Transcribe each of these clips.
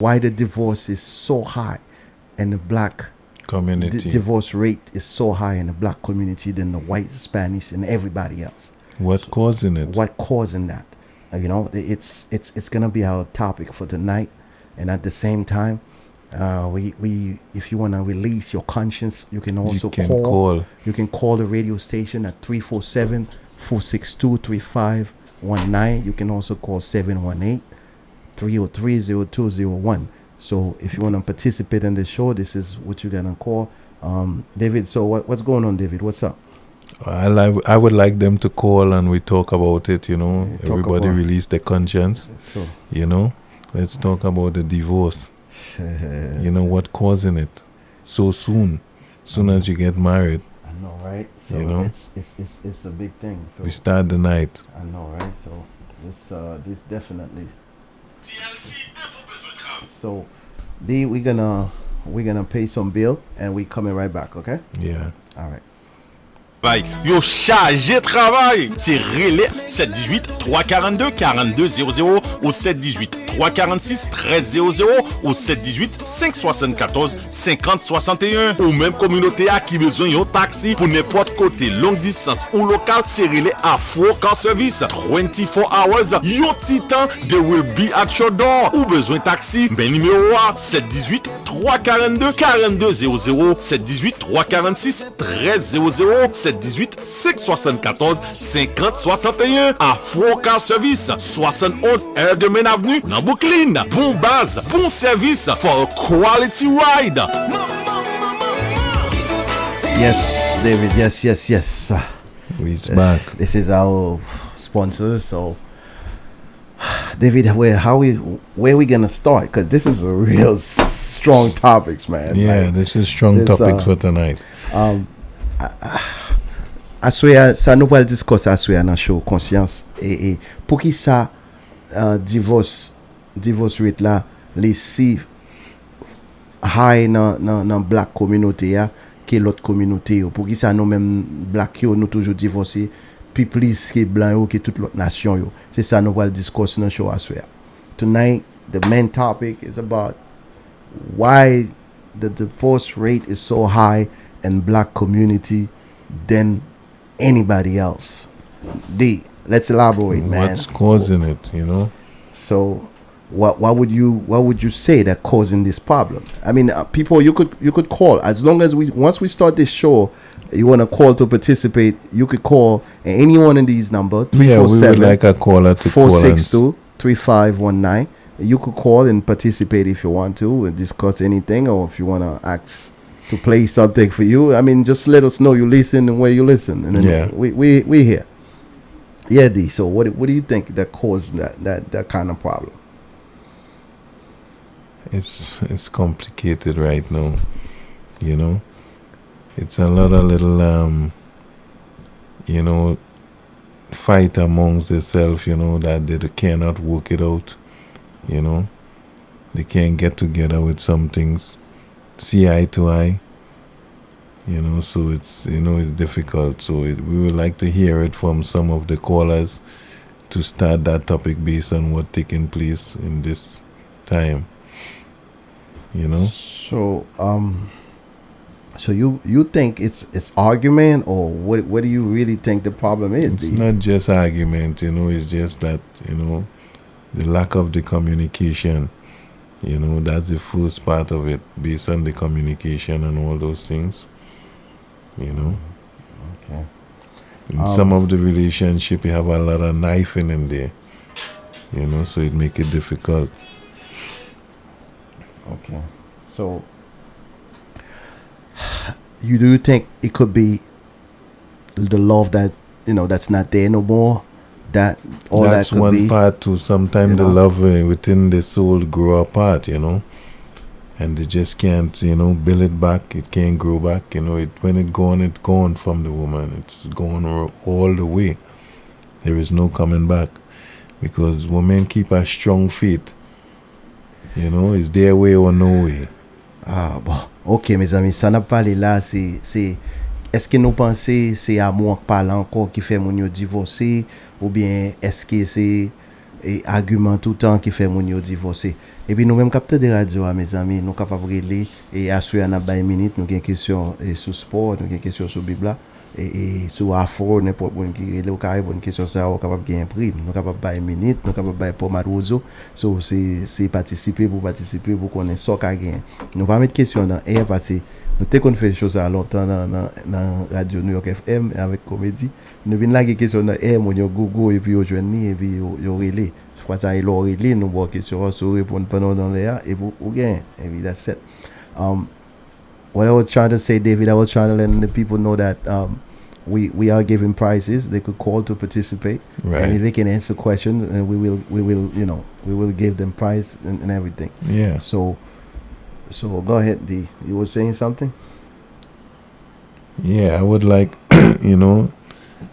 why the divorce is so high and the black Community. divorce rate is so high in the black community than the white, Spanish, and everybody else. What causing it? What causing that? It's gonna be our topic for tonight, and at the same time, we if you wanna release your conscience, you can also call. You can call the radio station at 347-462-3519. You can also call 718-303-0201. So if you want to participate in the show, this is what you're gonna call. David, so what's going on, David? What's up? I would like them to call and we talk about it, Everybody release their conscience. So, Let's talk about the divorce. What causing it so soon as you get married. I know, right? So it's a big thing. So we start the night. I know, right? So this definitely. So we're gonna pay some bill and we coming right back, okay? Yeah. All right. Yo chargé travail. C'est relais 718-342-4200 ou 718-346-1300 ou 718-574-5061 ou même communauté à qui besoin yon taxi pour n'importe côté longue distance ou local, c'est relais Afro car service 24 hours. Yo titan, they will be at your door. Ou besoin taxi, ben numéro 718-342-4200 718-346-1300 718-574-5061 Afro Car Service 71 Air de Main Avenue dans Brooklyn. Bon base, bon service for a quality ride. Yes, David. Yes. We's back. This is our sponsor. So, David, where we gonna start? Because this is a real strong topics, man. Yeah, this is strong topic for tonight. Assoya, ça nous va discuter assoya dans show conscience et pour qui ça divorce rate là les si high dans black communauté ya que l'autre communauté pour qui ça nous même black yo nous toujours divorcé puis plus que blanc yo que toute l'autre nation yo c'est ça nous va discuter dans show assoya. Tonight the main topic is about why the divorce rate is so high in black community than anybody else. Let's elaborate, man. What's causing it, So what would you say that causing this problem? I mean, people, you could call as long as once we start this show, you want to call to participate, you could call any one of these numbers. Yeah, we would like a caller to 462-3519. You could call and participate if you want to and discuss anything, or if you want to ask to play something for you. I mean, just let us know you listen and where you listen, and then we here. Yeah, D. So what do you think that caused that kind of problem? It's complicated right now, It's a lot of little fight amongst themselves, that they cannot work it out, They can't get together with some things. See eye to eye, so it's it's difficult. So we would like to hear it from some of the callers to start that topic based on what taking place in this time. So so you think it's argument, or what do you really think the problem is? It's not just argument, it's just that the lack of the communication. That's the first part of it, based on the communication and all those things. Okay. In some of the relationship, you have a lot of knifing in there. So it make it difficult. Okay. So, do you think it could be the love that that's not there no more? That's that one part too. Sometimes the love within the soul grow apart, and they just can't, build it back. It can't grow back, when it's gone from the woman. It's gone all the way. There is no coming back, because women keep a strong faith. It's their way or no way. Ah bon, ok mes amis, ça n'a pas là, c'est est-ce que nous pensons c'est amour parle encore qui fait mon yo divorcer, ou bien est-ce que c'est et argument tout le temps qui fait mon yo divorcer. Et puis nous-mêmes capteurs de radio, mes amis, nous capables de relire et assurer à 20 minutes, nous avons une question sur sport, nous avons une question sur Bible et sur Afro, n'importe qui est au Caraïbe, une question sur ça, nous sommes capables de gagner un prix, nous sommes capables de faire une minute, nous sommes capables de faire pommade roseau. So, c'est participer pour qu'on ait ça qu'à gagner. Nous ne pas mettre question dans l'air parce que nous avons fait des choses à longtemps dans Radio New York FM avec comédie. Nous venons là, question dans l'air, nous avons Google et puis nous joignons et puis nous relais. Je crois que ça est relais, nous avons question sur répondre pendant dans l'air et vous gagnez. Et puis that's it. What I was trying to say, David, I was trying to let the people know that we are giving prizes. They could call to participate, Right. and if they can answer questions, and we will give them prize and everything. Yeah. So go ahead, D. You were saying something? Yeah, I would like,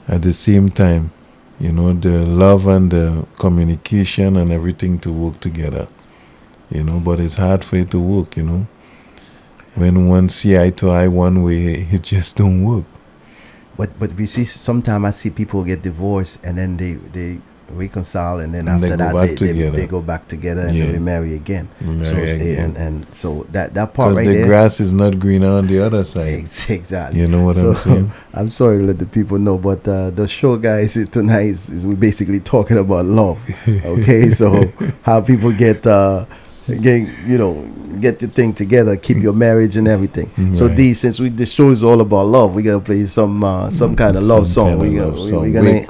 at the same time, the love and the communication and everything to work together. But it's hard for it to work, When one see eye to eye one way, it just don't work. But you see, sometimes I see people get divorced and then they reconcile and then And they after go that back together. they go back together and Yeah. they remarry again. Remarry again. And so that part Because right the there. grass is not greener on the other side. Exactly. You know what I'm saying? I'm sorry to let the people know, but the show, guys, tonight is we're basically talking about love. Okay, so how people get your thing together, keep your marriage and everything. So Right. D, since the show is all about love, we gotta play some kind of love song. Kind We of gonna love song. we gonna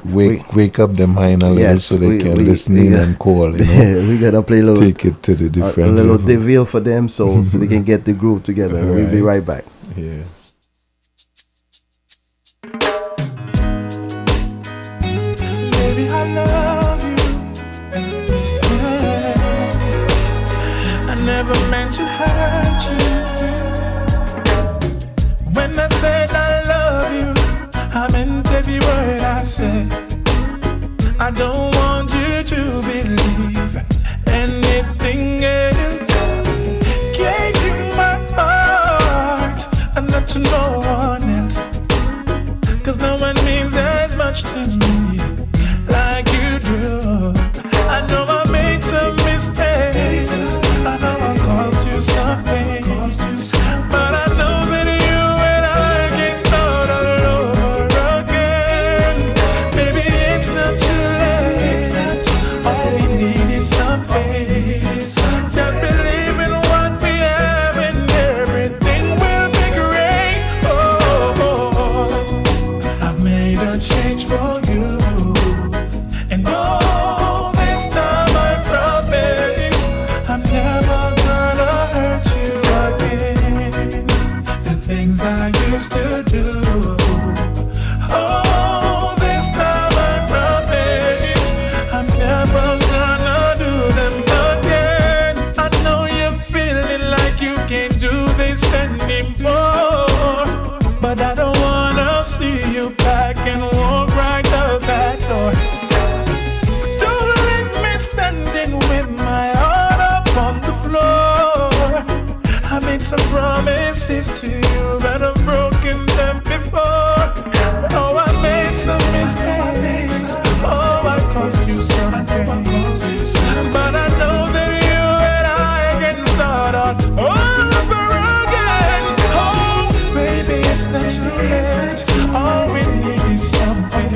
wake up the mind a little Yes, so they we- can we- listen we in got- and call, we gotta play a little take it to the a different little level. DeVille for them so they can get the groove together. We'll be Right. right back. Yeah. Baby, I love you. Yeah. I never meant to hurt you. When I said I love you, I meant every word I said. I don't want you to believe anything else. Gave you my heart and not to no one else. 'Cause no one means as much to me like you do. I know I made some mistakes. I know I caused you some pain. But I know that you and I can start all over again. Maybe it's not too late. All we need is some faith. Just believe in what we have and everything will be great. I've made a change for you. And all this time I promise I'm never gonna hurt you again. The things I used to do. All this time I promise I'm never gonna do them again. I know you're feeling like you can't do this anymore, but I don't wanna see you back and walk right out that door. Don't leave me standing with my heart up on the floor. I made some promises to you, but I've broken them before. Oh, I made some mistakes. Oh, I caused you some pain. But I know that you and I can start out over again. Oh, baby, it's not too late. All we need is something.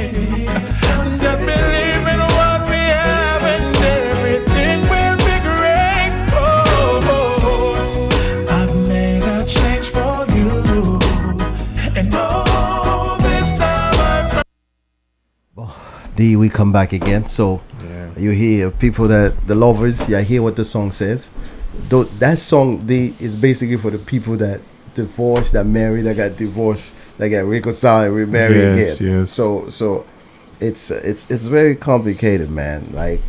Just believe in what we have and everything will be great. Oh, I've made a change for you. And all this time I D, we come back again. So you hear people the lovers, you hear what the song says. That song D is basically for the people that divorced, that married, that got divorced, that got reconciled and remarried Yes, again. yes. So it's very complicated, man. Like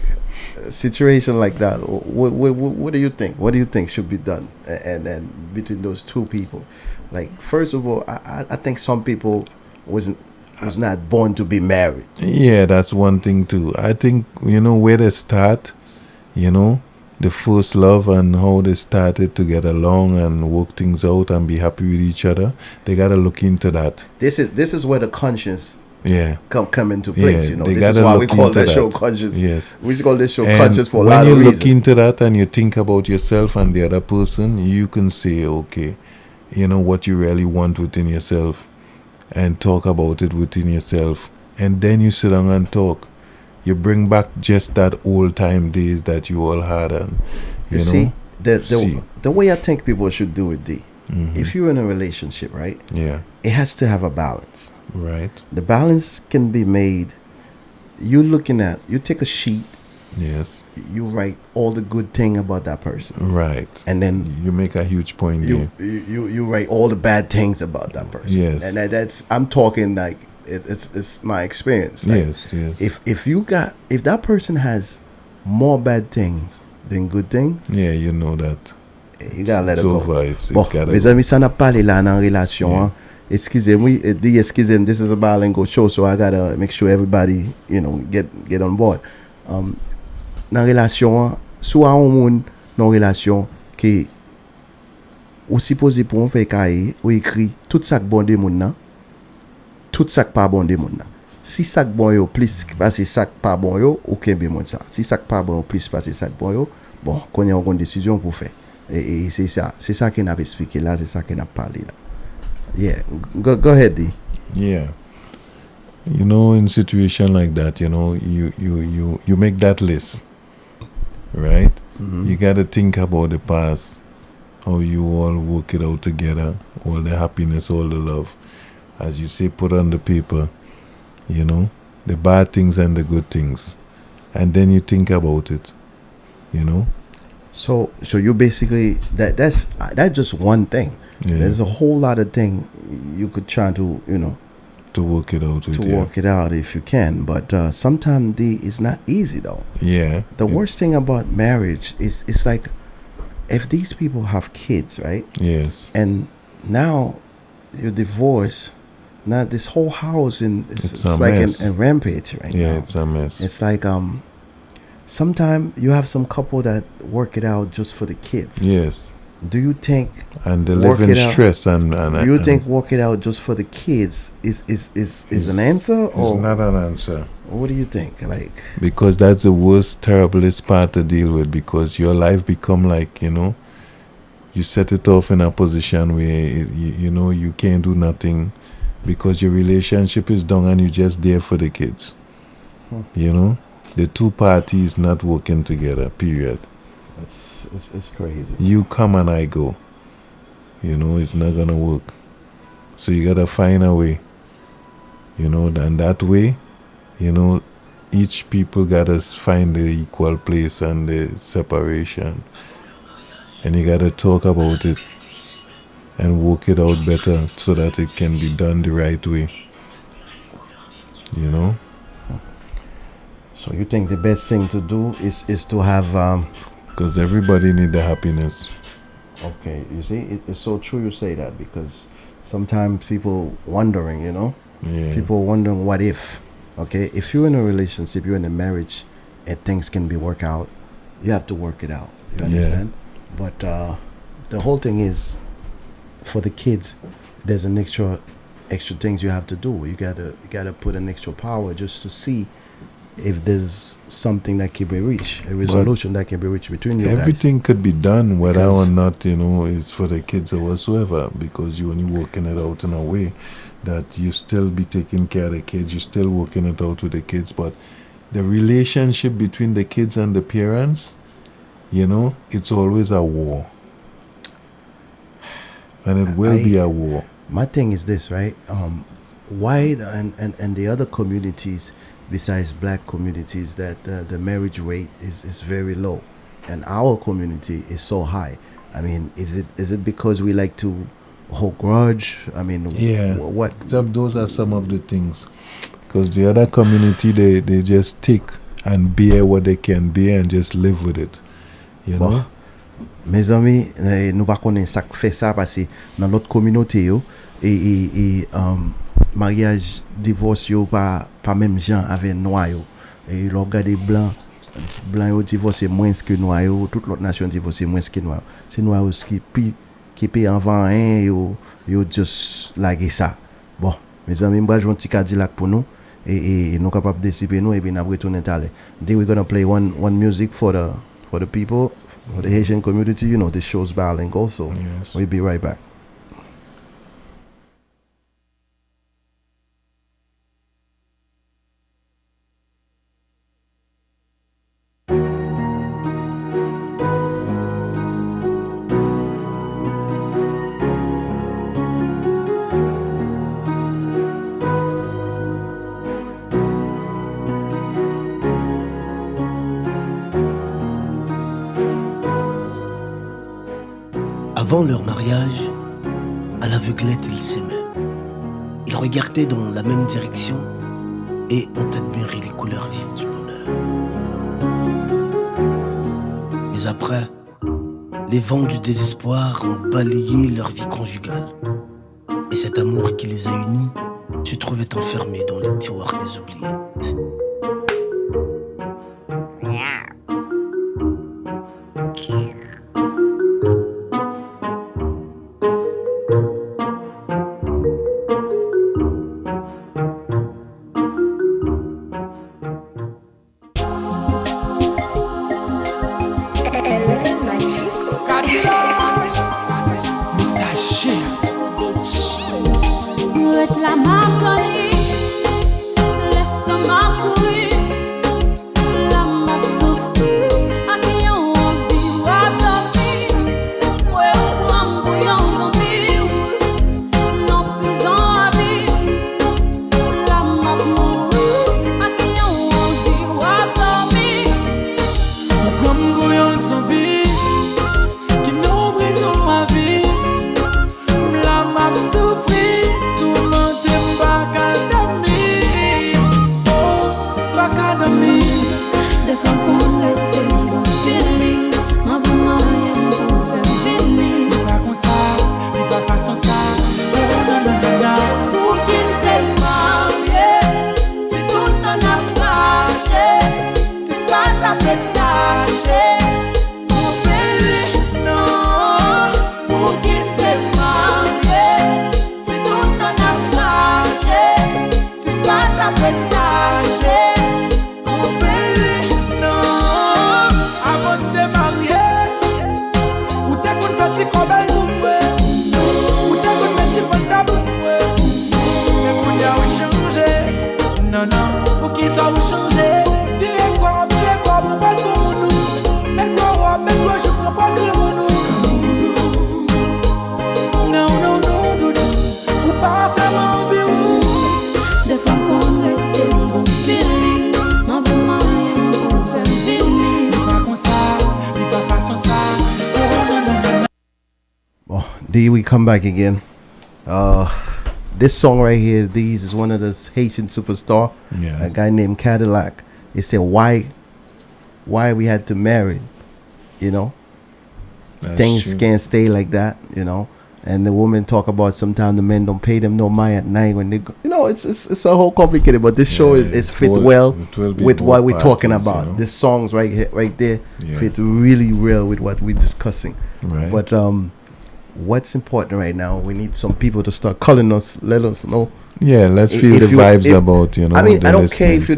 a situation like that. What do you think? What do you think should be done? And between those two people, like first of all, I think some people was not born to be married. Yeah, that's one thing too. I think, where they start, the first love and how they started to get along and work things out and be happy with each other. They gotta look into that. This is where the conscience come into place. Yeah, This is gotta why we look call into the show that. conscious. Yes. We call this show And conscious for a when lot you of look reasons. into that and you think about yourself and the other person, you can say, okay, what you really want within yourself, and talk about it within yourself, and then you sit down and talk. You bring back just that old time days that you all had, and You see, the way I think people should do it, D. If you're in a relationship, right? Yeah. It has to have a balance. Right. The balance can be made. You take a sheet. Yes. You write all the good thing about that person. Right. And then you make a huge point you there. you write all the bad things about that person. Yes. And that's I'm talking like it's my experience. Like, yes. If that person has more bad things than good things, yeah, you know that. You gotta let it go. Over. It's Bon, gotta mes amis, ça n'a pas parlé là dans relation. Excusez-moi, excusez-moi, this is a bilingual show, so I gotta make sure everybody, get on board. Dans relation, soit un monde dans relation qui ou supposé pour on faire cahier ou écrit tout ça que bon de monde nan, tout ça que pas bon de monde nan. Si ça que bon yo plus passer ça que pas bon yo, aucun bien monde ça. Si ça que pas bon plus passer ça que bon yo, bon, qu'on y a une décision pour faire. Et c'est ça qu'on a expliqué là, c'est ça qu'on a parlé là. Yeah, go ahead, D. Yeah. In situation like that, you make that list, right? You got to think about the past, how you all work it out together, all the happiness, all the love. As you say, put on the paper, the bad things and the good things. And then you think about it, So you basically, that's just one thing. Yeah. There's a whole lot of things you could try to, to work it out with, work it out if you can, but sometimes it's not easy though. Yeah. The worst thing about marriage is it's like if these people have kids, right? Yes. And now you're divorced. Now this whole house it's like a rampage right now. Yeah, it's a mess. It's like sometimes you have some couple that work it out just for the kids. Yes. Do you think and they live in stress and do you think work it out just for the kids is an answer, or it's not an answer? What do you think? Like, because that's the worst, terriblest part to deal with, because your life become like, you set it off in a position where you can't do nothing because your relationship is done and you're just there for the kids. The two parties not working together, period. It's crazy. You come and I go. It's not gonna work. So you gotta find a way. And that way, each people gotta find the equal place and the separation. And you gotta talk about it and work it out better so that it can be done the right way. So you think the best thing to do is to have because everybody need the happiness. Okay, you see, it's so true you say that, because sometimes people wondering, Yeah. people wondering what if. Okay, if you're in a relationship, you're in a marriage, and things can be worked out, you have to work it out. You understand? But the whole thing is, for the kids, there's an extra things you have to do. You gotta put an extra power just to see if there's something that can be reached, a resolution that can be reached between you guys. Everything could be done, whether or not, is for the kids or whatsoever, because you're only working it out in a way that you still be taking care of the kids, you're still working it out with the kids, but the relationship between the kids and the parents, it's always a war. And it will be a war. My thing is this, right? White and the other communities besides black communities, that the marriage rate is very low, and our community is so high. I mean, is it because we like to hold grudge? I mean, what? Those are some of the things. Because the other community, they just take and bear what they can bear and just live with it. Bon. Mes amis, nous pas connaître ça fait ça parce que dans l'autre communauté et mariage, divorce yo pas même gens avec noir yo. Et l'on regarde blanc yo divorce moins que noir yo, toute l'autre nation divorce moins que noir. C'est noir qui paye avant yo just like ça. Bon, Mes amis, moi, je vais un petit Cadillac pour nous. Et nous capables de décider nous et puis nous retourner Tele. Then we're gonna play one music for the people, for the Haitian community. You know, this show's bilingual, so Yes. we'll be right back. Avant leur mariage, à l'aveuglette, ils s'aimaient. Ils regardaient dans la même direction et ont admiré les couleurs vives du bonheur. Mais après, les vents du désespoir ont balayé leur vie conjugale. Et cet amour qui les a unis se trouvait enfermé dans les tiroirs des oubliettes. There we come back again. This song right here, these is one of the Haitian superstar, Yeah. a guy named Cadillac. He said why we had to marry, you know. That's Things true. can't stay like that, you know. And the women talk about sometimes the men don't pay them no mind at night when they go, you know, it's a whole complicated, but this show Yeah, is it fit will- well it will be with both what we're talking parties, about. you know. This songs right here, right there Yeah. fit really well with what we're discussing. Right. But what's important right now, we need some people to start calling us, let us know. Yeah, let's If feel the you- vibes if- about, you know. I mean, the I don't care listening. if you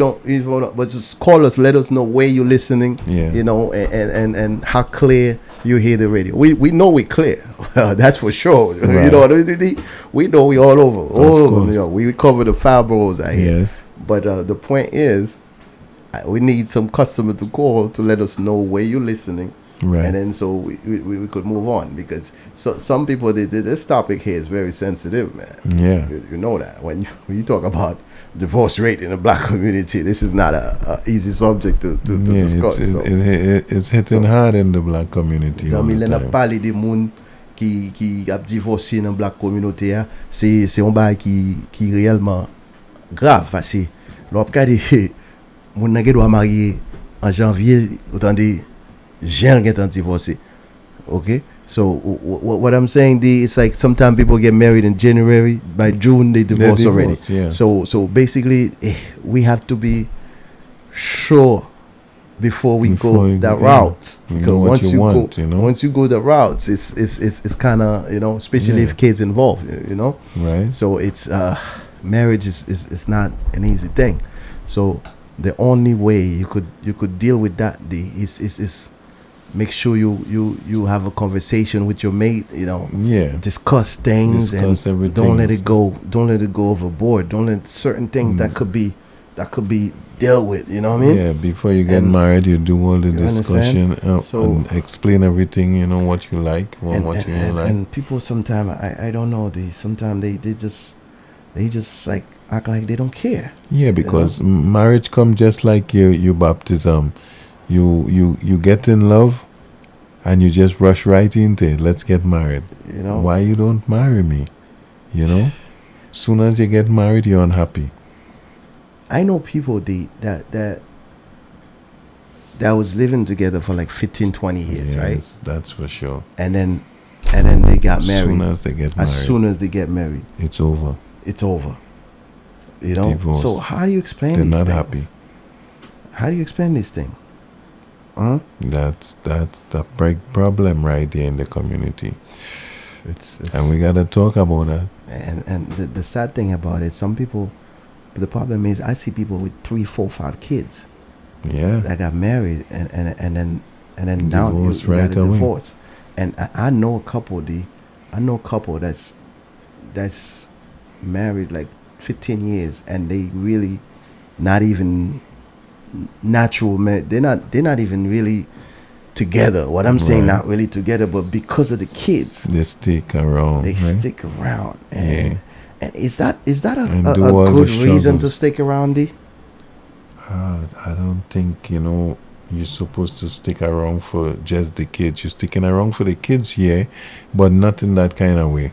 don't, but just call us, let us know where you're listening, Yeah. you know, and how clear you hear the radio. We know we're clear, that's for sure. You Right. know, we know we all over, Of course. You know, we cover the 5 boroughs out here. Yes. But the point is, we need some customer to call to let us know where you're listening. Right. And then so we could move on, because some people, this topic here is very sensitive, man. Yeah. You know that when you talk about divorce rate in the black community, this is not a easy subject to Yeah, discuss. it's hitting hard in the black community. all Zami, the lè nan time. pale de moun ki ap divorse nan black community ya, se yon bagay ki reyelman grav, pase lò ap kade moun nan gen do a marye en janvier, otan de jen gen tan divorce. Okay? So what I'm saying, it's like sometimes people get married in January, by June they divorce already. Yeah. So basically, we have to be sure before we Before go you that go, route. you know what you want, you know. Once you go the routes, it's kind of, you know, especially Yeah. if kids involved, you know. Right. So it's marriage is not an easy thing. So the only way you could deal with that is make sure you have a conversation with your mate, Yeah. discuss things, Discuss and everything. don't let it go overboard. Don't let certain things that could be dealt with, you know what I mean? Yeah, before you get And- married, you do all the You discussion understand? So- and explain everything, what you like, what you don't like. And people sometimes I don't know, sometimes they just like act like they don't care. Yeah, because marriage come just like your baptism. You get in love and you just rush right into it. Let's get married. Why you don't marry me? Soon as you get married, you're unhappy. I know people that was living together for like 15, 20 years, right? Yes, that's for sure. And then they got As married. soon as they get married, As soon as they get married, it's over. it's over. Divorce. So how do you explain They're these not things? happy. How do you explain this thing? Huh? That's the big problem right there in the community, It's and we gotta talk about that. and the sad thing about it, some people, but the problem is I see people with 3, 4, 5 kids Yeah, that got married and then now you Divorce got right a away. divorce. And I know a couple that's married like 15 years and they really not even natural they're not even really together. What I'm saying, Right. not really together, but because of the kids, they stick around. they right? stick around. Yeah. And is that And a do all the good reason to struggles. stick around, D? I don't think you're supposed to stick around for just the kids. You're sticking around for the kids, yeah, but not in that kind of way.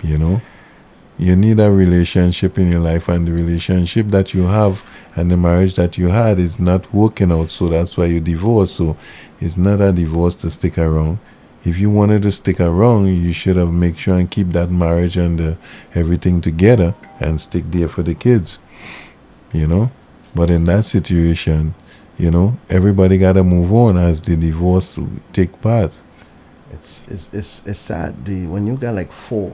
You need a relationship in your life, and the relationship that you have and the marriage that you had is not working out, so that's why you divorce. So it's not a divorce to stick around. If you wanted to stick around, you should have make sure and keep that marriage and everything together and stick there for the kids. But in that situation, everybody gotta move on as the divorce take part. It's sad. When you got like four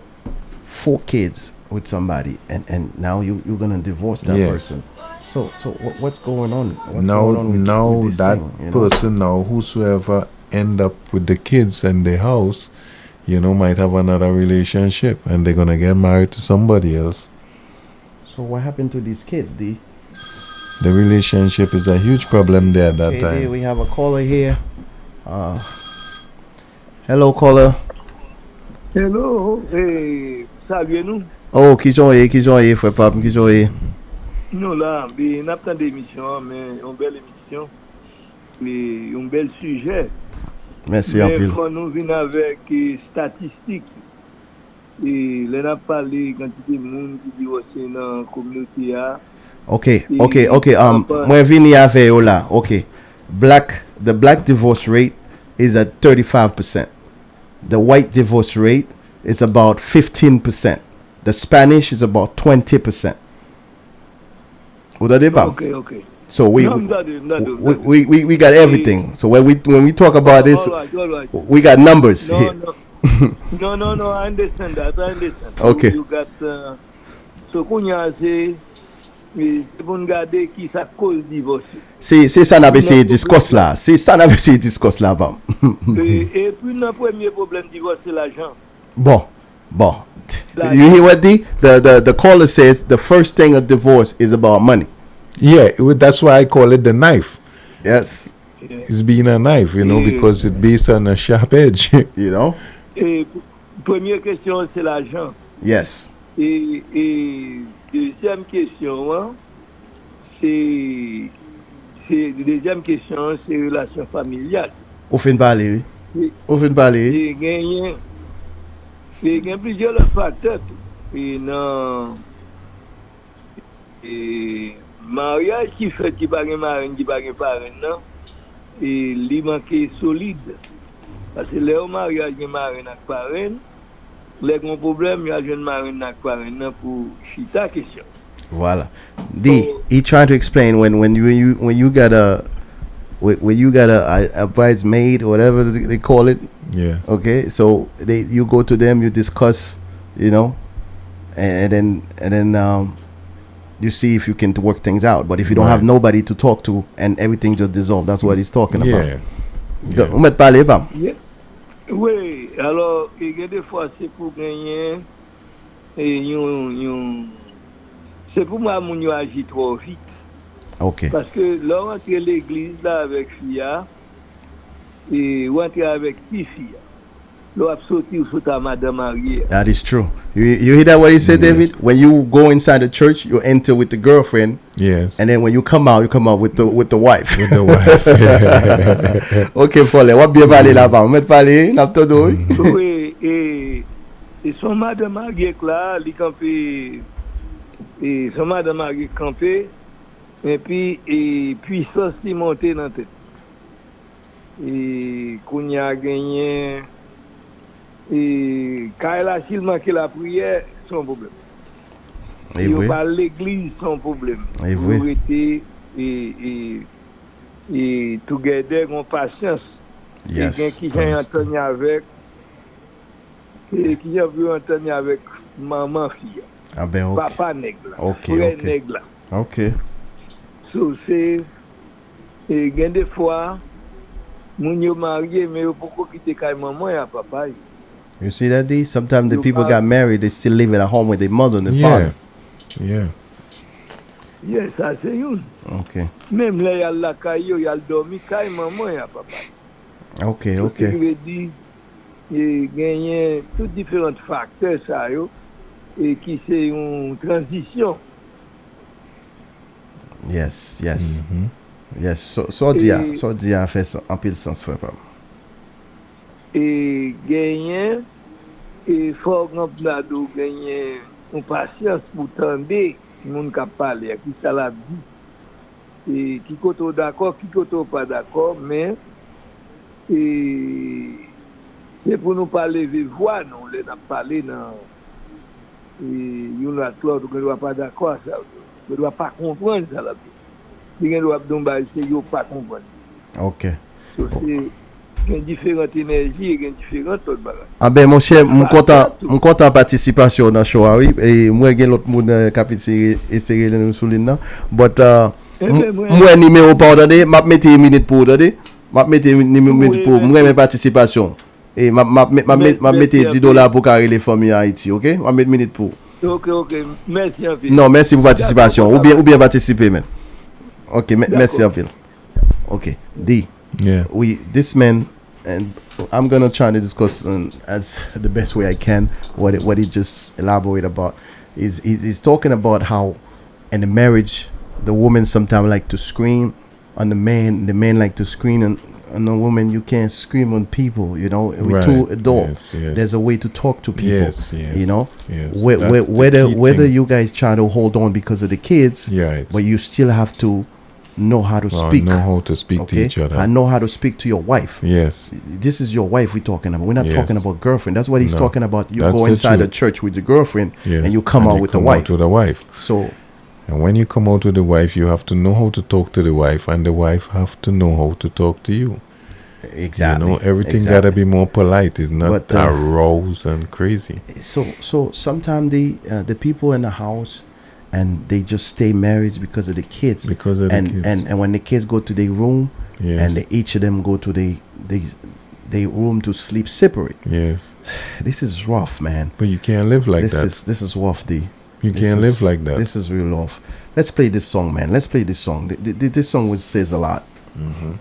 kids with somebody and now you're gonna divorce that Yes. person. So what's going on? What's Now going on with this that thing, person now, whosoever end up with the kids and the house, might have another relationship and they're gonna get married to somebody else. So what happened to these kids, D? The relationship is a huge problem there at that Okay, time. D, we have a caller here. Hello, caller. Hello, salut nous. Oh, qui joye, frère Pape, qui joye. Nous là, nous avons des émissions, mais une belle émission. Et un bel sujet. Merci en Mais pile. quand nous venons avec statistiques, et là, on a parlé quantité de monde qui divorce dans la communauté. Okay. Moi vini avec yo là. Okay. The black divorce rate is at 35%. The white divorce rate is about 15%. The Spanish is about 20%. What are they about? Okay. So we got everything. So when we talk about this, All right. we got numbers here. No, I understand that. Okay. You got, so qu'on y a, c'est pour regarder qui ça cause divorce. C'est ça n'a pas essayé de discuss là. C'est ça n'a pas essayé de discuss là bam. Et puis le premier problème divorce c'est l'argent. Bon. You hear what D? The caller says the first thing of divorce is about money. Yeah, that's why I call it the knife. Yes. It's being a knife, Yeah. because it's based on a sharp edge. You know? Et première question c'est l'argent. Yes. Et deuxième question hein, c'est deuxième question c'est relation familiale. Ou fin parler. Oui. Ou fin parler. Il y a plusieurs facteurs et non et mariage qui fait qui pas marraine qui pas parrain non et il manque solide parce que le mariage qui marraine avec parrain les gros problèmes il y a jeune marraine avec parrain pour chita question. Voilà. D, he trying to explain when you got a bridesmaid or whatever they call it. Yeah. Okay, so you go to them, you discuss, and then you see if you can work things out. But if you don't Right. have nobody to talk to and everything just dissolve, that's what he's talking about. Yeah. On met parler, Pam. Yeah. Oui, alors, il y a des fois, c'est pour gagner, c'est pour moi, mon yo agit trop vite. Ok. Parce que là, on entre l'église là avec Fia, et on entre avec Fia. Là, on sorti ou ta madame mariée. That is true. You hear that what he said, David? When you go inside the church, you enter with the girlfriend, Yes. and then when you come out with the wife. With the wife. Ok, Paul, what bien parler là-bas? On met parler, n'a pas tout. Oui, et son madame mariée là, il campé, et son madame mariée campé, et puis puissance qui montait dans la tête. Et qu'on y a gagné, et quand elle a manqué la prière, son problème. Et Il oui. parle l'église, son problème. Et Vous oui. été et together en patience. Yes. Et qui j'ai entendu avec, et qui j'ai vu entendre avec maman fille. Ah ben ok. Papa nègre là. Ok, Frère ok. nègre là. Ok. So c'est et gain des fois moun yo marié mais yo pourquoi quitter kay maman et papa. You see that, D? Sometimes the You people are- got married, they still living at home with their mother and their Yeah. father. Yeah. Yes, ça c'est une. Ok. Même là y a la kay yo, y a dormi kay maman et papa. Ok, Ce ok. qui veut dire et gagner tous différents facteurs ça yo et qui c'est une transition. Yes, yes. Mhm. Yes. So dia Et- fait ça en pile sens frère Pam. Et gagner et faut remplado gagner une patience pour tendre moun ka parler qui ça la dit et qui koto d'accord qui koto pas d'accord mais et c'est pour nous pas lever voix non les n'a parler dans et yon la l'autre ne doit pas d'accord ça ne doit pas comprendre ça la dit il doit donc c'est yo pas comprendre Ok. so c'est gen différentes énergies et gen différentes autres bagages. Ah ben mon cher, mon content participation dans show oui et moi gen l'autre monde capite essayer nous souligner là but moi numéro pas donné m'a mettre une minute pour donner m'a mettre une minute pour moi mes participation et m'a mettre $10 pour carrer les familles à Haïti, OK? M'a mettre minute pour. Ok, merci en fait. Non, merci pour participation ou bien participer même. OK, merci en fait. OK. D. Yeah. This man, and I'm gonna try to discuss as the best way I can what he just elaborate about is he's talking about how in the marriage the woman sometimes like to scream on the man like to scream on the woman. You can't scream on people, you know. With Right. two adults, Yes. there's a way to talk to people. Yes. You know, Yes. That's the whether key thing. you guys try to hold on because of the kids, Yeah. but you still have to know how to speak. Know how to speak to Okay, each other. I know how to speak to your wife. Yes. This is your wife we're talking about. We're not Yes. talking about girlfriend. That's what he's No. talking about. You That's go the inside the truth. church with the girlfriend Yes. and you come out with the wife. Out with the wife. So And when you come out with the wife, you have to know how to talk to the wife, and the wife have to know how to talk to you. exactly. You know, everything exactly. gotta be more polite. It's not But, aroused and crazy. So sometimes the people in the house and they just stay married because of the kids. Because of the kids. And when the kids go to their room Yes. and each of them go to their room to sleep separate. Yes. This is rough, man. But you can't live like that. This is rough, D. You This can't is- live like that. This is real rough. Let's play this song, man. Let's play this song. This song which says a lot. Mm-hmm.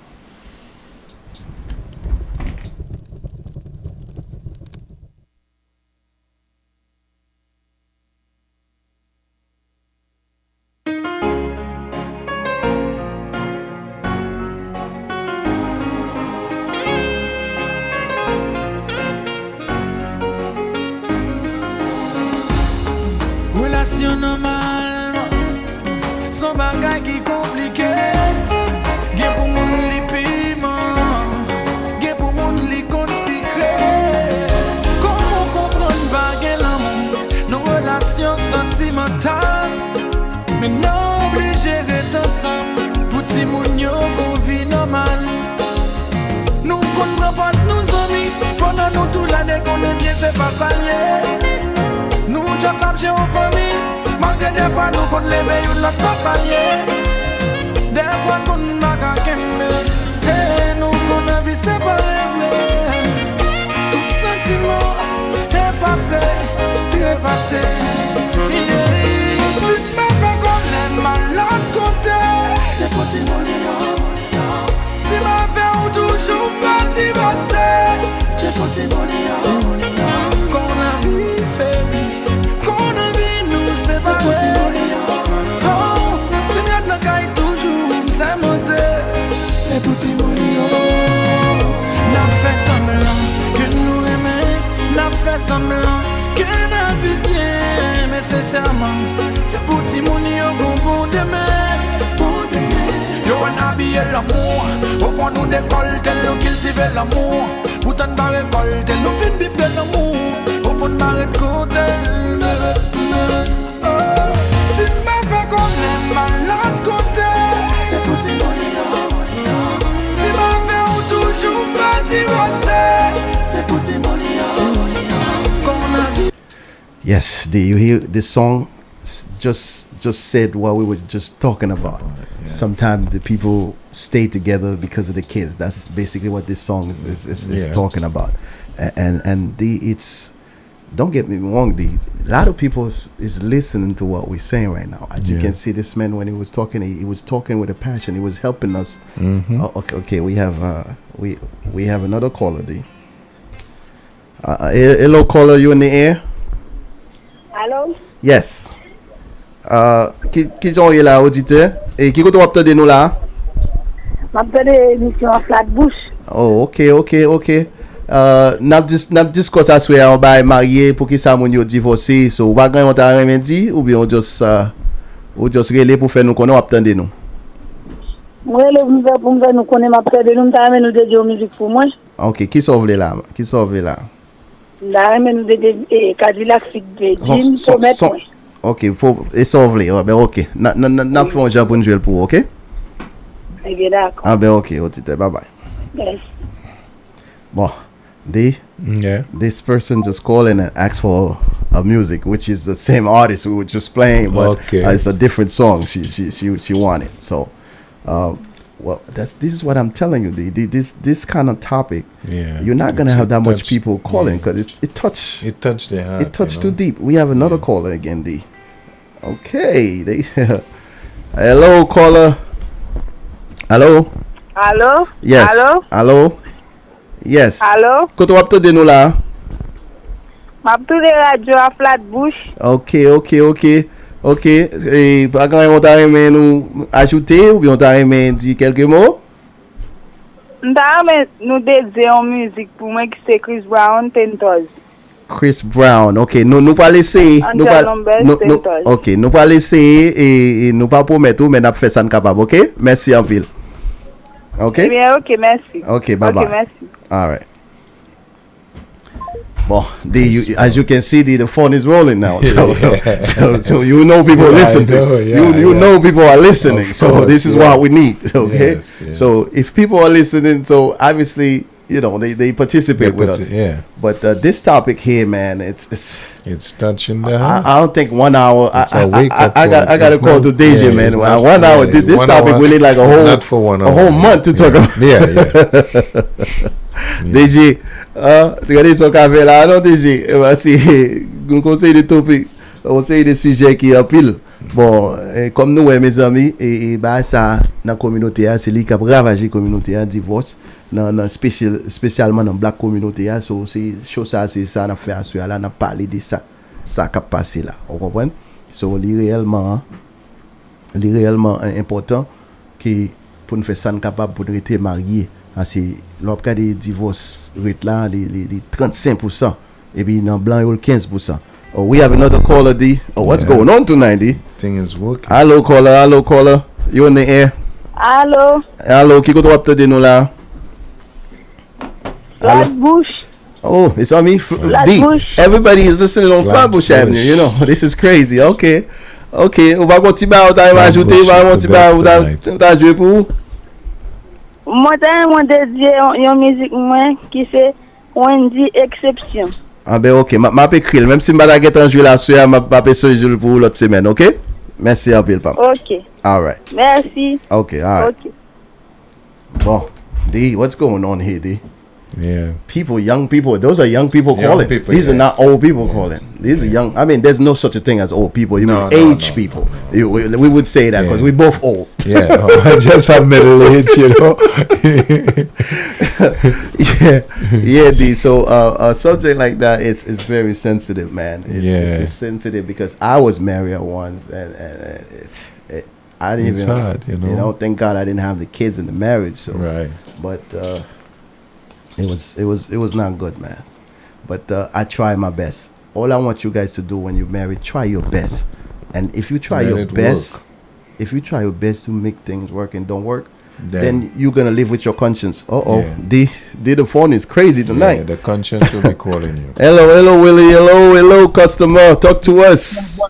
Relation normal, son bagay qui compliqué. Gen pou moun li piment, gen pou moun li konsikre. Comment comprendre bagay l'amour, nos relations sentimentales. Mais non obligé d'être ensemble, pour ti moun yo gon vie normale. Nous comprenons pas nos amis, pendant nous toute l'année qu'on est bien c'est pas salier. Nous just have j'ai en famille. Malgré des fois nous qu'on lever une notre passe alliée. Des fois qu'on n'a qu'à qu'aimer. Et nous qu'on a vu séparer. Tout sentiment effacé, dépassé. Tu m'as fait comme les malades côté. C'est pour Timonia. Si ma fait ou toujours pas divorcer. C'est pour Timonia. Qu'on a vu fait, qu'on a vu nous séparer. Oh, tu m'y as de la caille toujours, c'est monté. C'est pour Timonia. N'a fait semblant que nous aimons. N'a fait semblant que n'a vu bien. Mais sincèrement, c'est pour Timonia qu'on peut demain. Yo on habille l'amour. Au fond nous décolle tel nous cultive l'amour. Pourtant pas récolte, nous fin bible l'amour. Au fond de ma côté. Si ma fait comme les malades côté. C'est pour Timonia. Si ma fait ou toujours pas divorcer. C'est pour Timonia. Qu'on a vu. Yes, you hear this song? Just said what we were just talking about. Yeah. Sometimes the people stay together because of the kids. That's basically what this song is talking about. And it's, don't get me wrong, a lot of people is listening to what we're saying right now. As you can see, this man, when he was talking, he was talking with a passion. He was helping us. Mm-hmm. Okay, we have another caller, D. Hello, caller, you in the air? Hello? Yes. Qui sont là, auditeur? Et qui vous attendez nous là? M'appelle émission Flatbush. Oh, ok. N'a discuté à souhait on va marié pour qui ça mon yo divorcé. So, va gagner on t'a rien dit ou bien on just relé pour faire nous connaître attendez nous. Moi le pour nous connaître m'appelle nous t'a nous dédier musique pour moi. Ok, qui sauve là? Là nous dédier Cadillac Fit de Jean pour mettre. Ok, faut et sauve les. Ben ok. N'a fait un job pour jouer pour, ok? Eh bien d'accord. Ah ben ok, auditeur, bye bye. Yes. Bon. This person just called in and asked for a music, which is the same artist we were just playing, but it's a different song. She wanted. So, well, this is what I'm telling you. This kind of topic, you're not gonna have that much people calling because it touched their heart. It touched too deep. We have another caller again, D. Okay, hello caller. Hello. Hello. Yes. Hello. Yes. Hello. Koto wapto de nou la? M'appelle radio à Flatbush. Ok. Et par contre, on t'a aimé nous ajouter ou bien on t'a aimé dire quelques mots? Nous dédier en musique pour moi qui c'est Chris Brown Tentos. Chris Brown. Ok, nous pas laisser. Ok, nous pas laisser et nous pas promettre mais n'a fait ça capable. Ok? Merci en pile. Ok? Eh bien, ok, merci. Ok, bye bye. Merci. All right. Well, as you can see, the phone is rolling now. So you know people listen to. You know people are listening. So this is what we need. Okay. Yes. So if people are listening, so obviously they participate with us. Yeah. But this topic here, man, it's touching the heart. I don't think 1 hour. I got to call to Deja, man. 1 hour. This topic we need like a whole month to talk about. Yeah. DG, regardez ce qu'on fait là, non DG, nous conseille des topics, on conseille des sujets qui en pile. Bon, comme nous, mes amis, et bah ça, dans la communauté, c'est lui qui a ravagé la communauté, divorce, spécialement dans la black communauté, so c'est chose ça, c'est ça, on a fait à ce là, on a parlé de ça qui a passé là, vous comprenez? So, c'est réellement important que pour nous faire ça, nous capable pour nous être mariés. C'est l'opéra des divorces rate là les 35% et puis dans blanc il 15%. Oh, we have another caller, D. Oh, what's going on tonight, D? Thing is working. Hello caller. You in the air? Hello, qui côté wapte de nous là? Flatbush. Oh, it's on me. D. Everybody is listening on Flatbush Avenue. You know, this is crazy. Okay. On va continuer à ajouter, on va jouer pour vous. Moi, j'ai dédié une musique qui c'est Wendy Exception. Ah ben ok, m'a écrit, même si m'a get en jouer la soirée, m'a pas sur jour pour l'autre semaine, ok? Merci un peu, papa. Ok. All right. Merci. Ok, all right. Ok. Bon, D, what's going on here, D? Yeah. People, young people, those are young people Young calling. people, These are yeah. not old people calling. These are young. I mean, there's no such a thing as old people. You No, mean no, age no, people. We would say that because Yeah. we both old. Yeah. I just have middle age, you know. Yeah, D. So a subject like that, it's very sensitive, man. It's sensitive because I was married once, and I didn't It's even. hard, you know. Thank God I didn't have the kids in the marriage. So, Right. but it was not good, man. But I try my best. All I want you guys to do when you're married, try your best. And if you try Let your it best, work. if you try your best to make things work and don't work, Then- then you're gonna live with your conscience. Yeah. The phone is crazy tonight. Yeah, the conscience will be calling you. Hello, Willie. Hello, customer. Talk to us.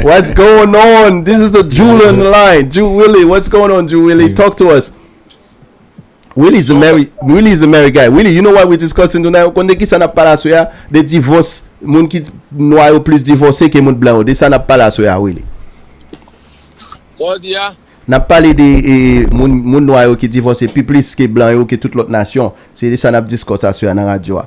What's going on? This is the Jew on the line. Jew Willie. What's going on, Jew Willie? Talk to us. Willie's a married guy. Willie, you know what we're discussing tonight? Quand qui ça n'a pas la soya, des divorces, moun qui noir ou plus divorcé que moun blanc, de ça n'a pas la soya, Willie. N'a parlé de moun noir qui divorcé plus que blanc que toute l'autre nation. C'est ça n'a discuté sur la radio.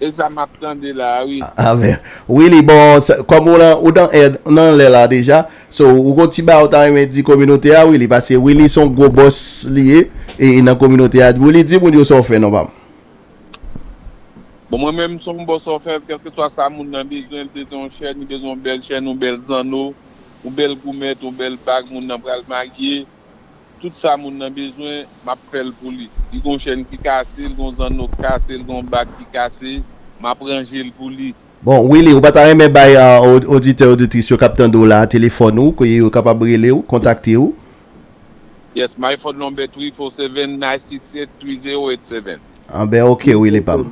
Et ça m'attendait là, oui. Ah ben, Willie, bon, comme on en est là déjà, so, ou kon ti ba ou ta remen di communauté a, Willie, parce que Willie son gros boss lié, et dans communauté a, Willie di moun yo so fait, non pas? Bon, moi-même, son boss en fait, quel que soit ça, moun nan besoin de ton chaîne, ni besoin belle chaîne, ou belle zano, ou belle gourmette, ou belle bag, moun nan pral marier. Tout ça, moun nan besoin, m'appelle pour lui. Il gon chaîne qui casse, il gon zano casse, il gon bag qui casse, m'apprangel pour lui. Bon, Willie, ou pas ta remen bay auditeur auditrice yo captain do la téléphone ou, que yo capable briller ou, contacter ou? Yes, my phone number 347-968-3087. Ah ben, ok, Willie, pam.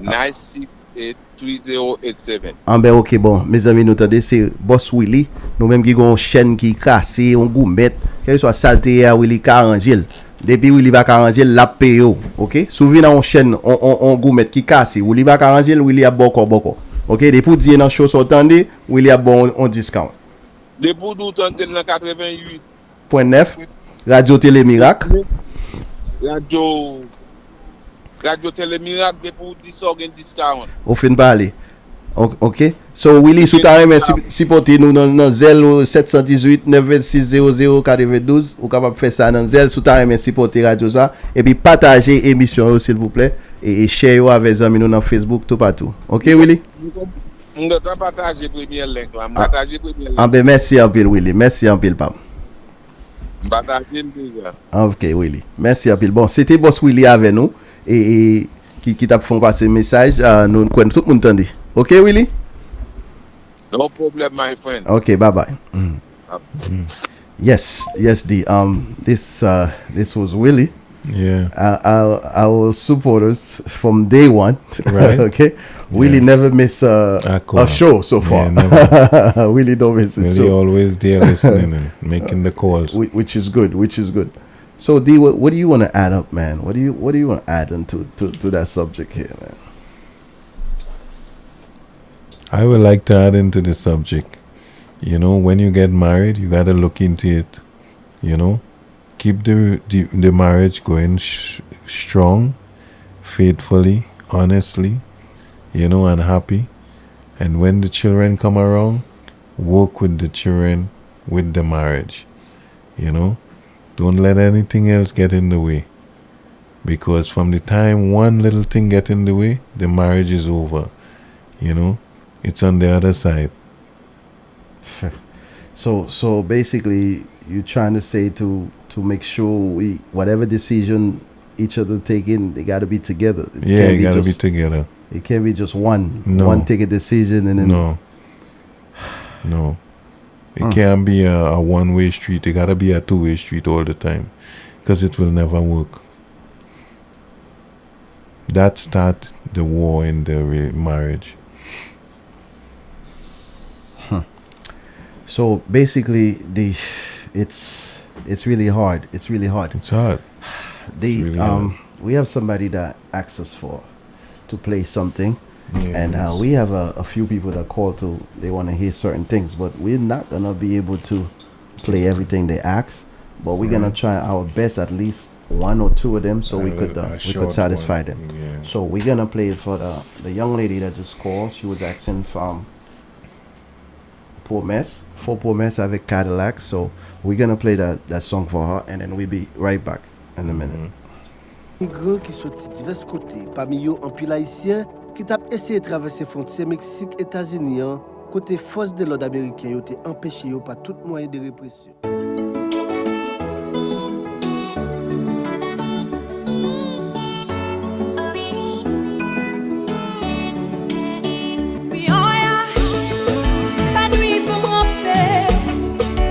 968-3087. Ah ben, ok, bon, mes amis, nous tendez, c'est boss Willie, nous même qui gon chaîne qui casse, on gourmette, quel soit saleté à Willie Karangel. Depuis Willie va Karangel, la paye, ok? Souvenez on chaîne, on gourmette qui casse, Willie va Karangel, Willie a boko. Ok, depuis dire dans chose entendez, Willie a bon on discount. Depuis d'où t'entends dans 88. .9, Radio Tele Miracle. Radio Tele Miracle, depuis 10 ans, gain discount. Au fin parler. Ok. So Willie, sous ta remen supporter nous dans 0718 926 00 92, ou capable faire ça dans Zel sous ta remen supporter radio ça et puis partager émission s'il vous plaît et share avec les amis nous dans Facebook tout partout. OK Willie? On doit partager première link là, partager première link. Ah ben merci en pile Willie, merci en pile pam. Partager déjà. OK Willie. Merci en pile. Bon, c'était boss Willie avec nous et qui t'a fait passer message nous connaît tout le monde entendait. OK Willie? No problem, my friend. Okay, bye. Yes, D. This was Willie. Yeah. Our supporters from day one. Right. Okay. Willie never miss a show so far. Yeah, never. Willie don't miss a Willie show. always there listening and making the calls. Which is good. So D, what do you want to add up, man? What do you want to add into to that subject here, man? I would like to add into the subject. You know, when you get married, you gotta look into it. You know, keep the marriage going strong, faithfully, honestly. You know, and happy. And when the children come around, work with the children, with the marriage. You know, don't let anything else get in the way. Because from the time one little thing get in the way, the marriage is over. You know. It's on the other side. So basically, you're trying to say to make sure whatever decision each other taking, they got to be together. You got to be together. It can't be just one. No. One take a decision and then. No. It can't be a one-way street. It got to be a two-way street all the time, because it will never work. That starts the war in the marriage. So basically, it's really hard. It's really hard. It's hard. The really hard. we have somebody that asks us for to play something. Yes. And we have a few people that call to, they want to hear certain things, but we're not going to be able to play everything they ask. But we're going to try our best, at least one or two of them, so we could satisfy them. Yeah. So we're going to play it for the young lady that just called. She was asking from Promesse, for Promesse avec Cadillac. So we're going to play that song for her, and then we'll be right back in a minute. Migrants qui sont de divers côtés, parmi eux un pile haïtien qui t'a essayé de traverser frontière Mexique États-Unis, côté force de l'ordre américain, ont été empêchés par tout moyen de répression.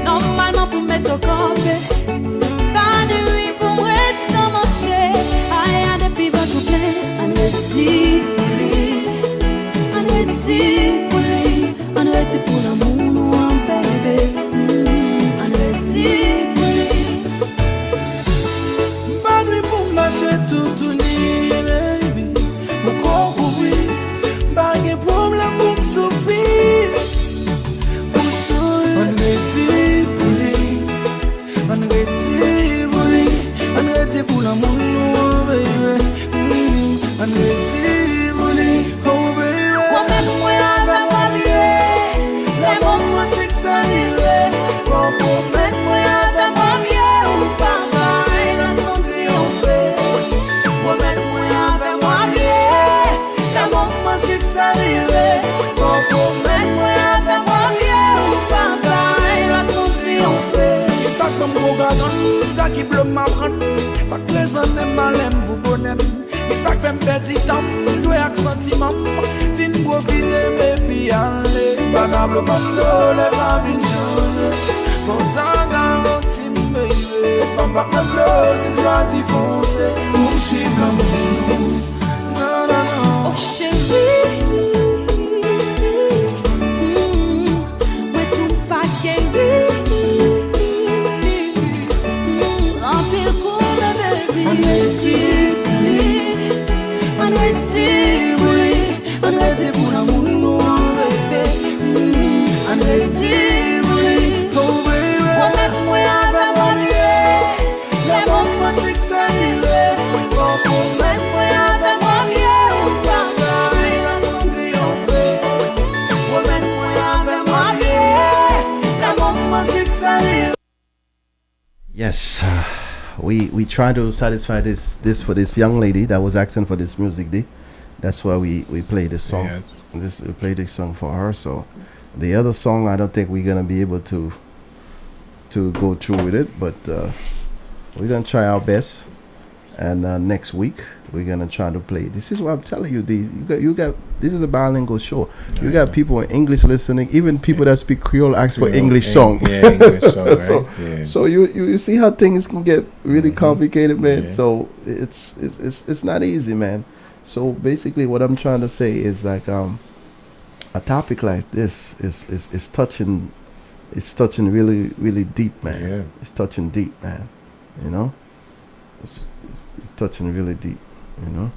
Normalement pour mettre au campé, pas de nuit pour moi sans manger. Aïe, depuis votre plein, on retire pour l'amour, nous en bébé. On retire pour lui. Pas de nuit pour marcher tout nuit, baby. Mon corps ouvri, pas de problème pour me souffrir. On retire pour lui, on retire pour lui, on retire pour l'amour, nous, baby. On retire pour lui, oh baby. Moi-même, moi, avec moi, les moments sexualisés. Pour mettre moi, avec moi, ou pas, l'entendre triompher. Moi-même, moi, avec moi, les moments sexualisés. Pour mettre moi, avec moi, ou pas, l'entendre triompher. Ça comme gros gazon, ça qui bleu ma prenne, ça présente malem pour bonhomme. Ça fait me perdre du temps, jouer avec sentiment, fin profiter mais puis aller. Bagable bando, les femmes viennent changer. Faut t'en garantir, baby. C'est pas ma close, c'est choisi foncer. Pour me suivre l'amour. Non, non, non. Oh chérie, moi tout pas guéri. Remplir le coup de baby. On retire pour lui, on retire pour lui, on retire pour l'amour, nous, baby. On retire pour lui, oh baby. Moi-même, moi, avec moi, les moments sexualisés. Moi-même, moi, avec moi, ou pas, l'entendre triompher. Moi-même, moi, avec moi, les moments sexualisés. Yes, we try to satisfy this for this young lady that was asking for this music. That's why we play this song. Yes. We play this song for her. So the other song, I don't think we're gonna be able to go through with it, but we're gonna try our best. And next week we're gonna try to play. This is what I'm telling you. You got. This is a bilingual show. You got people in English listening. Even people that speak Creole ask for English song. Yeah, English song, right? So you see how things can get really complicated, man. Yeah. So it's not easy, man. So basically, what I'm trying to say is like a topic like this is touching. It's touching really, really deep, man. Yeah. It's touching deep, man. You know, it's touching really deep. You know.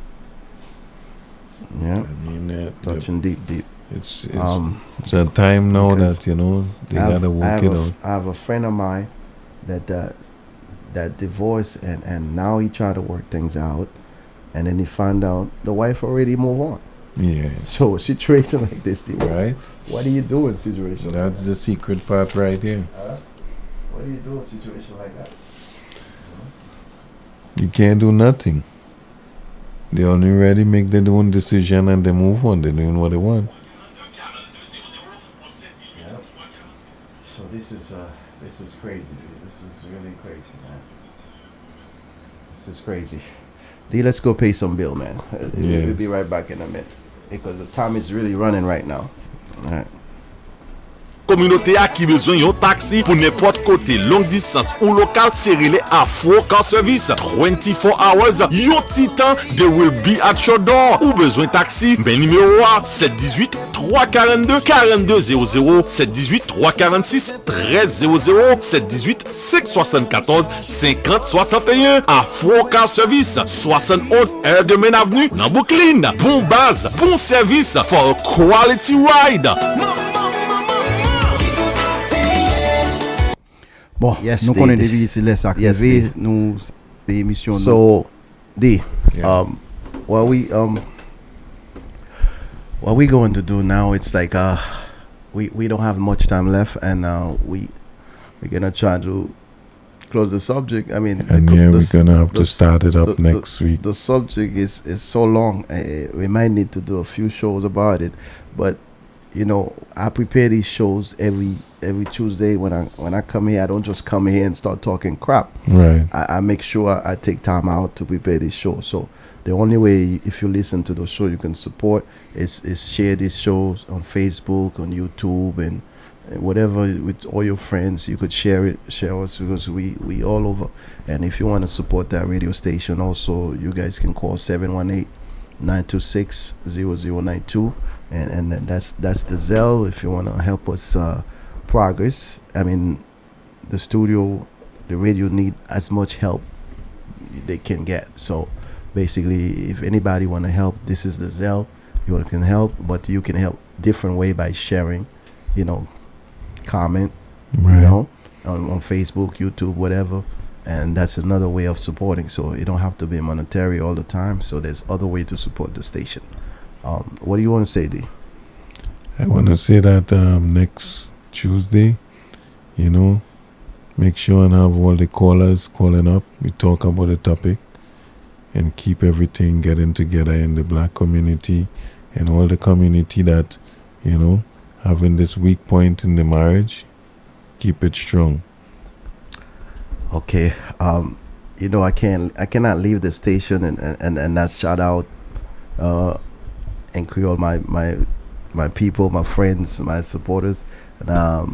Yeah. I mean, touching deep. It's a time now that they gotta work it out. I have a friend of mine that divorced and now he tried to work things out, and then he found out the wife already moved on. Yeah. So a situation like this, right? What do you do in a situation? That's the secret part right there. What do you do in a situation like that? You can't do nothing. They only ready make their own decision and they move on. They're doing what they want. Yeah. So this is crazy. This is really crazy, man. This is crazy. D, let's go pay some bill, man. We'll be right back in a minute because the time is really running right now. All right. communauté a qui besoin yon taxi pour n'importe côté, longue distance ou local, c'est relé Afro Car Service. 24 hours, yon titan, they will be at your door. Ou besoin taxi, ben numéro 718 342 4200, 718 346 1300, 718 574 50 61. Afro Car Service, 71 Air de Main Avenue, dans Brooklyn. Bon base, bon service for a quality ride. Bon, Yes, nous they- connaissons des c'est laisse Yes, activer nous des émissions. So, D, Yeah. what we going to do now? It's like we don't have much time left, and we're gonna try to close the subject. I mean, and we're gonna have to start it up next week. The subject is so long. We might need to do a few shows about it, but you know, I prepare these shows every Tuesday. When I come here, I don't just come here and start talking crap. Right. I make sure I take time out to prepare this show. So the only way, if you listen to the show, you can support is share these shows on Facebook, on YouTube, and whatever with all your friends. You could share us because we all over. And if you want to support that radio station, also you guys can call 718-926-0092, and that's the Zelle if you want to help us progress. I mean, the studio, the radio need as much help they can get. So basically, if anybody want to help, this is the Zelle. You can help, but you can help different way by sharing, you know, comment, Right. you know, on Facebook, YouTube, whatever. And that's another way of supporting. So it don't have to be monetary all the time. So there's other way to support the station. What do you want to say, D? I want to say that next Tuesday, you know, make sure and have all the callers calling up. We talk about the topic and keep everything getting together in the black community and all the community that, you know, having this weak point in the marriage, keep it strong. Okay. You know, I cannot leave the station and not shout out and Creole my people, my friends, my supporters. N'a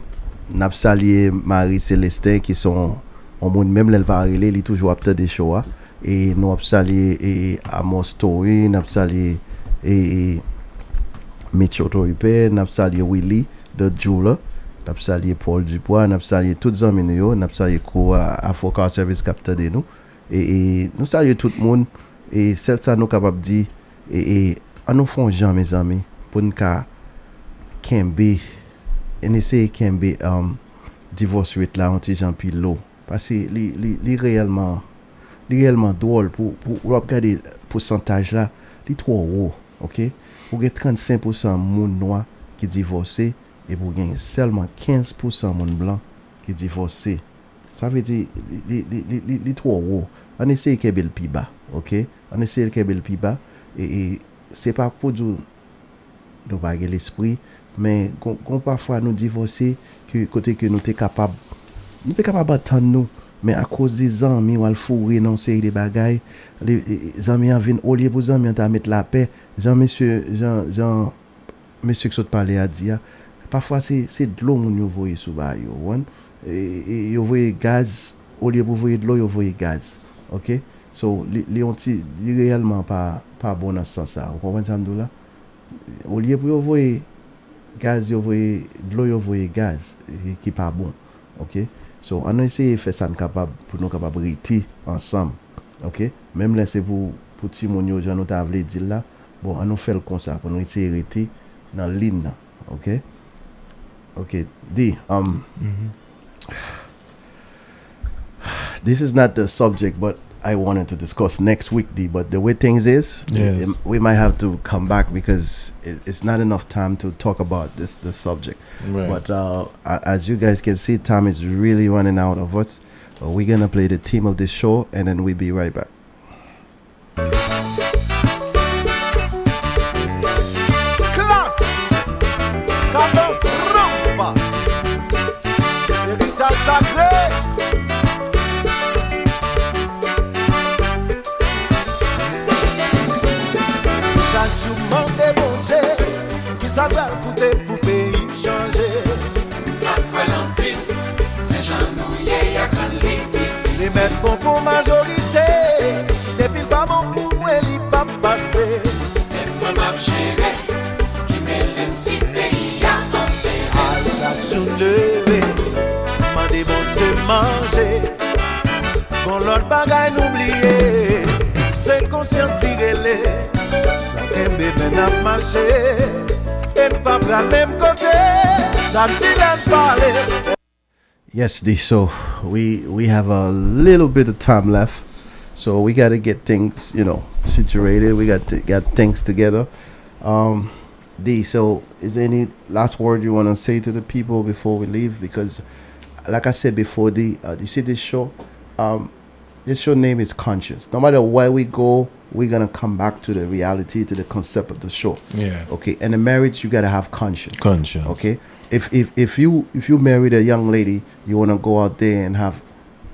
salué Marie Célestin qui sont au monde même l'elle va arriver, il toujours après des shows et nous avons salué et Amos Story, nous avons salué et Mitchell Toripe, nous avons salué Willy de Jula, nous avons salué Paul Dupois, nous avons salué tous les amis nous, nous avons salué Afro Car Service capteur de nous et nous saluons tout le monde et c'est ça nous capable de dire et à nous font gens mes amis pour nous Kembe and essayer Kembe divorce rate là entre gens puis l'eau parce que li réellement drôle pour regarder pourcentage là li trop haut, OK, pour gagner 35% monde noir qui divorcé et pour gagner seulement 15% monde blanc qui divorcé, ça veut dire li trop haut. On essaie Kembe le plus bas, OK, on essaie Kembe le plus bas et c'est pas pour dire nous pas l'esprit, mais qu'on parfois nous divorcer que côté que nous t'es capable d'attendre nous, mais à cause des amis ou al fourrer non série de bagailles, les amis en viennent au lieu pour amis à mettre la paix. Monsieur qui saute parler à dire parfois c'est de l'eau mon yo voyer sous ba yo one et yo voyer gaz au lieu pour voyer de l'eau yo voyer gaz, OK, so li réellement pas bon dans ce sens ça, vous comprenez ça là, au lieu pour voyer gaz yo voyer de l'eau yo voyer gaz qui pas bon, OK, so on essaie de faire ça capable pour nous capable rester ensemble, OK, même là c'est pour petit mon yo j'en t'a voulu dire là, bon on nous fait le comme ça pour nous essayer de rester dans ligne là, OK, D this is not the subject but I wanted to discuss next week, D, but the way things is, Yes. we might have to come back because it's not enough time to talk about this subject. Right. But as you guys can see, time is really running out of us. We're going to play the theme of this show, and then we'll be right back. Class, Carlos Rampa, héritage sacré. C'est chaque jour monde bon Dieu qui s'appelle pour tes pour pays changer. mettre bon pour majorité. Depuis le pas bon pour moi, il pas passé. Moi m'a géré, qui m'aime si pays à monter. À chaque jour levé, m'a dit bon c'est manger. Bon l'autre bagaille n'oublier, c'est conscience virée. Sans qu'un bébé n'a marché, et pas prendre le même côté. Ça me dit parler. Yes, D. So we have a little bit of time left, so we got to get things, situated. We got to get things together. D. So is there any last word you want to say to the people before we leave? Because, like I said before, D. You see this show? This show name is Conscious. No matter where we go, we're gonna come back to the reality, to the concept of the show. Yeah. Okay. And in marriage, you gotta have conscience. Conscience. Okay. If you married a young lady, you wanna go out there and have.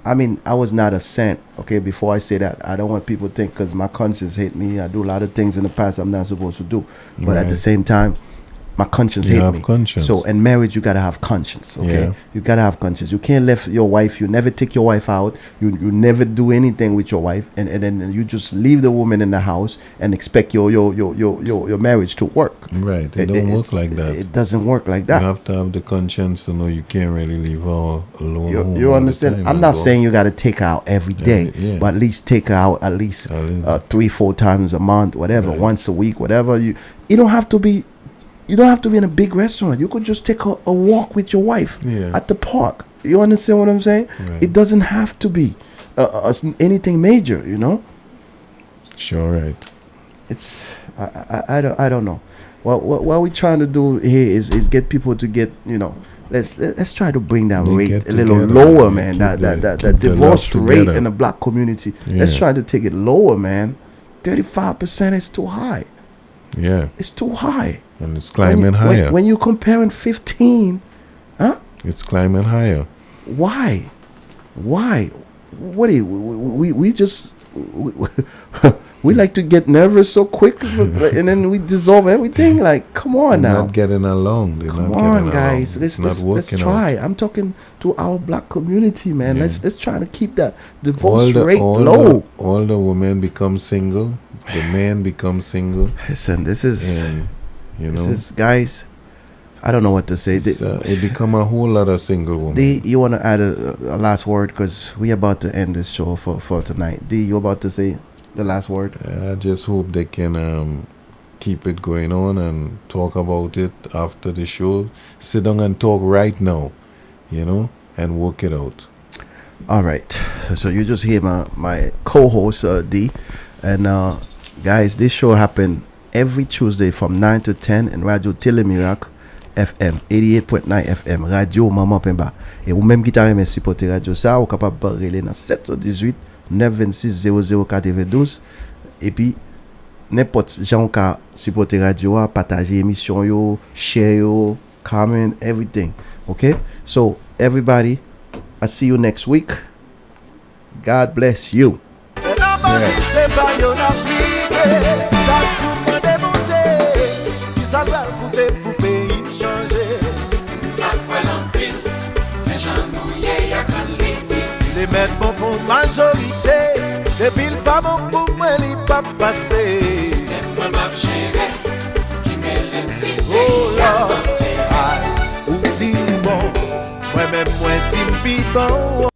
I mean, I was not a saint. Okay. Before I say that, I don't want people to think because my conscience hate me. I do a lot of things in the past I'm not supposed to do. But at the same time, my conscience You hate have me. conscience. So in marriage, you gotta have conscience. Okay, Yeah. you gotta have conscience. You can't let your wife. You never take your wife out. You never do anything with your wife, and then you just leave the woman in the house and expect your marriage to work. Right. It don't work like that. It doesn't work like You that. have to have the conscience to know you can't really leave her alone. home You all the understand? time I'm and not go. saying you got to take her out every day, Yeah. but at least take her out at least 3-4 times a month, whatever, Right. once a week, whatever. You don't have to be. You don't have to be in a big restaurant. You could just take a walk with your wife at the park. You understand what I'm saying? Right. It doesn't have to be anything major. Sure, right. It's I don't know. What we're trying to do here is get people to get let's try to bring that They rate get a little together, lower, they man. keep That the love divorce rate together. in the black community. Let's Yeah. try to take it lower, man. 35% is too high. Yeah. It's too high. And it's climbing higher. When you're comparing 15, It's climbing higher. why? What do you, we just we like to get nervous so quick and then we dissolve everything. Like, come on They're now. not getting along. They're Come not getting on, along. guys. It's Let's not working try. out. I'm talking to our black community, man. Yeah. Let's try to keep that divorce rate low. All the women become single. The men become single. Listen, this is And, this is, guys. I don't know what to say. it become a whole lot of single women. D, you want to add a last word because we about to end this show for tonight. D, you about to say the last word? I just hope they can keep it going on and talk about it after the show. Sit down and talk right now, and work it out. All right. So you just hear my co-host D, and guys, this show happen every Tuesday from 9 to 10 in Radio Tele FM 88.9 FM Radio Maman Pemba. Et ou même qui t'a remercié pour tes radio ça, ou capable de parler dans 718 926 0092 et puis n'importe gens qui supporter radio a partager émission yo, share yo, comment, everything. Okay? So everybody, I see you next week. God bless you. Les mettre bon pour majorité. Depuis le pas bon pour moi, il pas passé. Moi m'a géré, qui m'aime si Oh pays à Lord, monter. outil bon. Moi-même, moi, t'im bon.